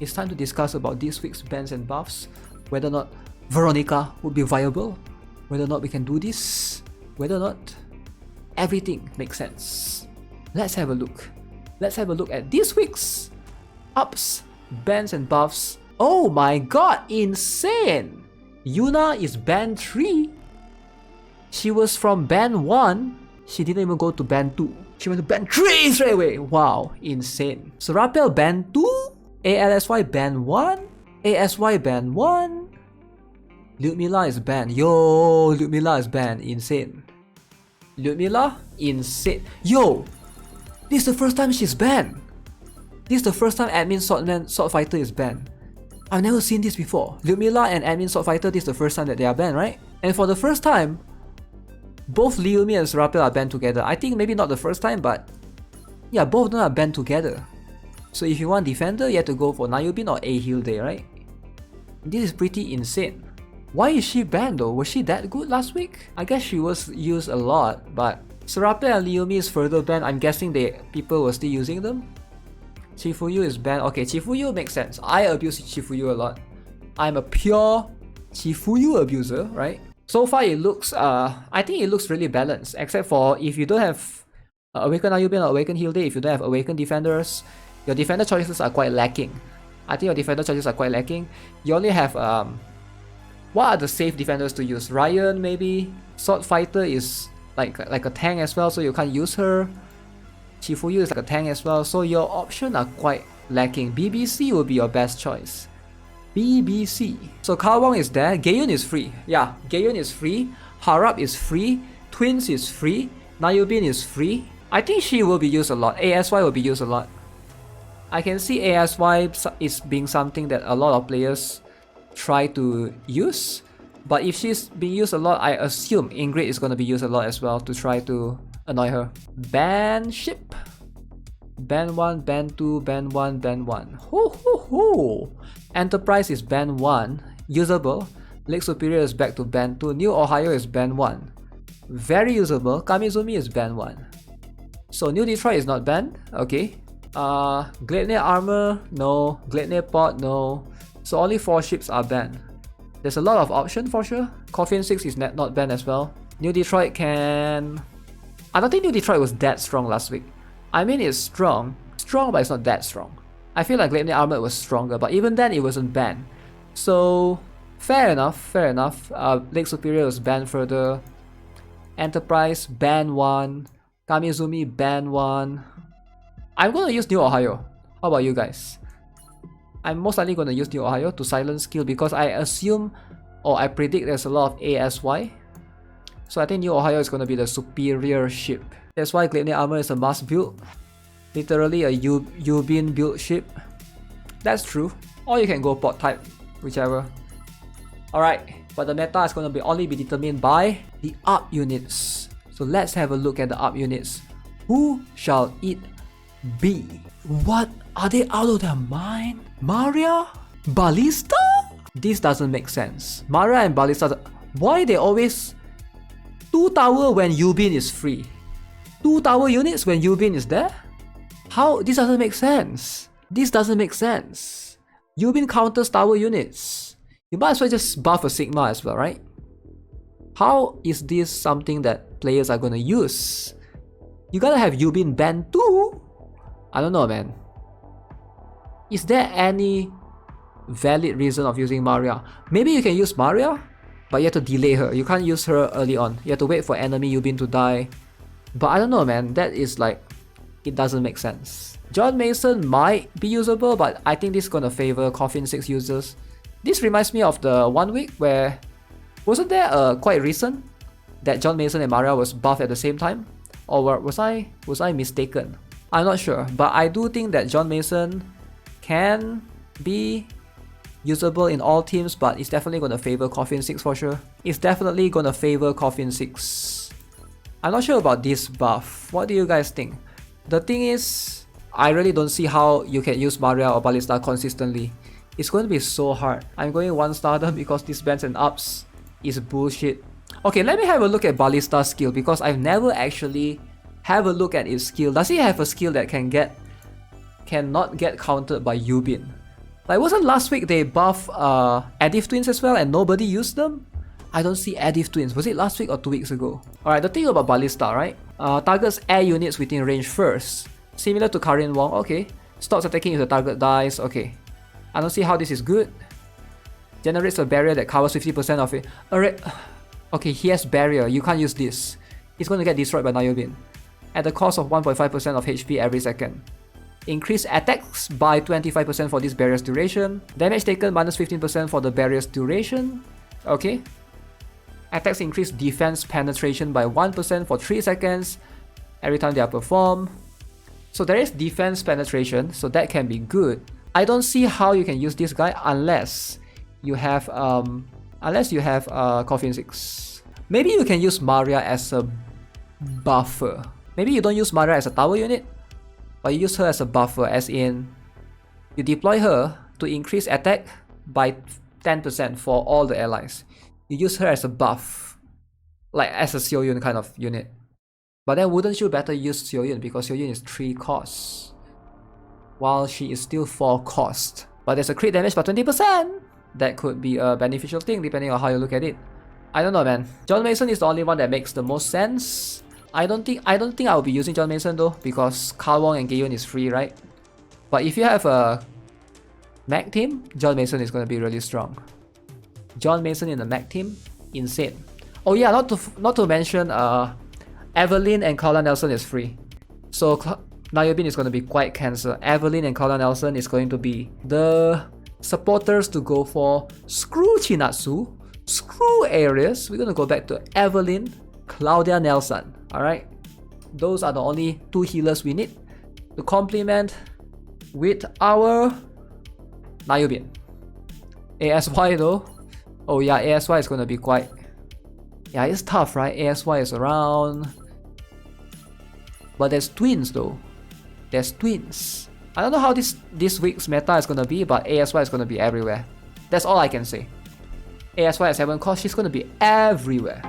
it's time to discuss about this week's bans and buffs, whether or not Veronica would be viable, whether or not we can do this, whether or not everything makes sense. Let's have a look. Let's have a look at this week's ups, bans and buffs. Oh my god, insane! Yuna is ban 3. She was from ban 1. She didn't even go to ban 2. She went to ban 3 straight away. Wow, insane. Serapel ban 2. ALSY ban 1. ASY ban 1. Lyudmila is banned. Yo, Lyudmila is banned. Insane. Lyudmila? Insane. Yo! This is the first time she's banned. This is the first time admin sword fighter is banned. I've never seen this before. Lyudmila and admin sword fighter, this is the first time that they are banned, right? And for the first time, both Lyudmi and Serapel are banned together. I think maybe not the first time, but yeah, both of them are banned together. So if you want defender, you have to go for Yubin or A heal day, right? This is pretty insane. Why is she banned though? Was she that good last week? I guess she was used a lot, but Serapel and Lyudmi is further banned. I'm guessing people were still using them. Chifuyu is banned. Okay, Chifuyu makes sense. I abuse Chifuyu a lot. I'm a pure Chifuyu abuser, right? So far it looks, I think it looks really balanced, except for if you don't have Awaken Yubin or Awaken Heal Day, if you don't have Awaken Defenders, your defender choices are quite lacking. I think your defender choices are quite lacking. You only have, what are the safe defenders to use? Ryan maybe? Sword Fighter is like a tank as well, so you can't use her. Chifuyu is like a tank as well, so your options are quite lacking. BBC will be your best choice. BBC. So Kawang is there, Gayun is free. Yeah, Gayun is free, Harap is free, Twins is free, Yubin is free. I think she will be used a lot. ASY will be used a lot. I can see ASY is being something that a lot of players try to use. But if she's being used a lot, I assume Ingrid is going to be used a lot as well to try to annoy her. Ban ship. Ban 1, ban 2, ban 1, ban 1. Ho ho ho! Enterprise is ban 1. Usable. Lake Superior is back to ban 2. New Ohio is ban 1. Very usable. Kamizumi is ban 1. So New Detroit is not banned. Okay. Gleipnir Armor, no. Gleipnir Port, no. So only 4 ships are banned. There's a lot of option for sure. Coffin 6 is not banned as well. New Detroit can... I don't think New Detroit was that strong last week. I mean, it's strong, but it's not that strong. I feel like Gleipnir Armor was stronger, but even then it wasn't banned. So, fair enough. Lake Superior was banned further. Enterprise, ban 1. Kamizumi, ban 1. I'm gonna use New Ohio. How about you guys? I'm most likely gonna use New Ohio to silence skill because I assume, or I predict there's a lot of ASY. So I think New Ohio is gonna be the superior ship. That's why Gleipnir Armor is a must build. Literally a Yubin build ship. That's true. Or you can go port type, whichever. Alright, but the meta is going to only be determined by the up units. So let's have a look at the up units. Who shall it be? What? Are they out of their mind? Maria? Ballista? This doesn't make sense. Maria and Ballista, why they always 2 tower when Yubin is free? 2 tower units when Yubin is there? How? This doesn't make sense. This doesn't make sense. Yubin counters tower units. You might as well just buff a Sigma as well, right? How is this something that players are gonna use? You gotta have Yubin banned too? I don't know, man. Is there any valid reason of using Maria? Maybe you can use Maria, but you have to delay her. You can't use her early on. You have to wait for enemy Yubin to die. But I don't know, man. That is like, it doesn't make sense. John Mason might be usable, but I think this is gonna favor Coffin 6 users. This reminds me of the 1 week where, wasn't there quite recent that John Mason and Maria was buffed at the same time? Or was I mistaken? I'm not sure, but I do think that John Mason can be usable in all teams, but it's definitely gonna favor Coffin 6 for sure. It's definitely gonna favor Coffin 6. I'm not sure about this buff. What do you guys think? The thing is, I really don't see how you can use Maria or Ballista consistently. It's going to be so hard. I'm going 1 stardom because this bans and ups is bullshit. Okay, let me have a look at Ballista's skill because I've never actually have a look at its skill. Does he have a skill that cannot get countered by Yubin? Like, wasn't last week they buff Adif Twins as well and nobody used them? I don't see Adif Twins. Was it last week or 2 weeks ago? Alright, the thing about Ballista, right? Targets air units within range first. Similar to Karin Wong, okay. Stops attacking if the target dies, okay. I don't see how this is good. Generates a barrier that covers 50% of it. Alright. Okay, he has barrier. You can't use this. He's going to get destroyed by Yubin. At the cost of 1.5% of HP every second. Increase attacks by 25% for this barrier's duration. Damage taken minus 15% for the barrier's duration. Okay. Attacks increase defense penetration by 1% for 3 seconds every time they are performed. So there is defense penetration, so that can be good. I don't see how you can use this guy unless you have Coffin 6. Maybe you can use Maria as a buffer. Maybe you don't use Maria as a tower unit, but you use her as a buffer, as in you deploy her to increase attack by 10% for all the allies. You use her as a buff, like as a Xiaoyun kind of unit. But then wouldn't you better use Xiaoyun because Xiaoyun is 3 cost, while she is still 4 cost. But there's a crit damage by 20%. That could be a beneficial thing depending on how you look at it. I don't know, man. John Mason is the only one that makes the most sense. I don't think I'll be using John Mason though, because Carl Wong and Gaeun is free, right? But if you have a mech team, John Mason is going to be really strong. John Mason in the mech team, insane. Oh yeah, not to mention Evelyn and Carla Nelson is free. So Yubin is going to be quite cancer. Evelyn and Carla Nelson is going to be the supporters to go for. Screw Chinatsu, screw Aries. We're going to go back to Evelyn, Claudia Nelson. Alright, those are the only 2 healers we need to complement with our Yubin. ASY though, oh yeah, ASY is going to be quite, yeah, it's tough, right? ASY is around, but there's twins though. There's twins. I don't know how this week's meta is going to be, but ASY is going to be everywhere. That's all I can say. ASY at 7 cost, she's going to be everywhere.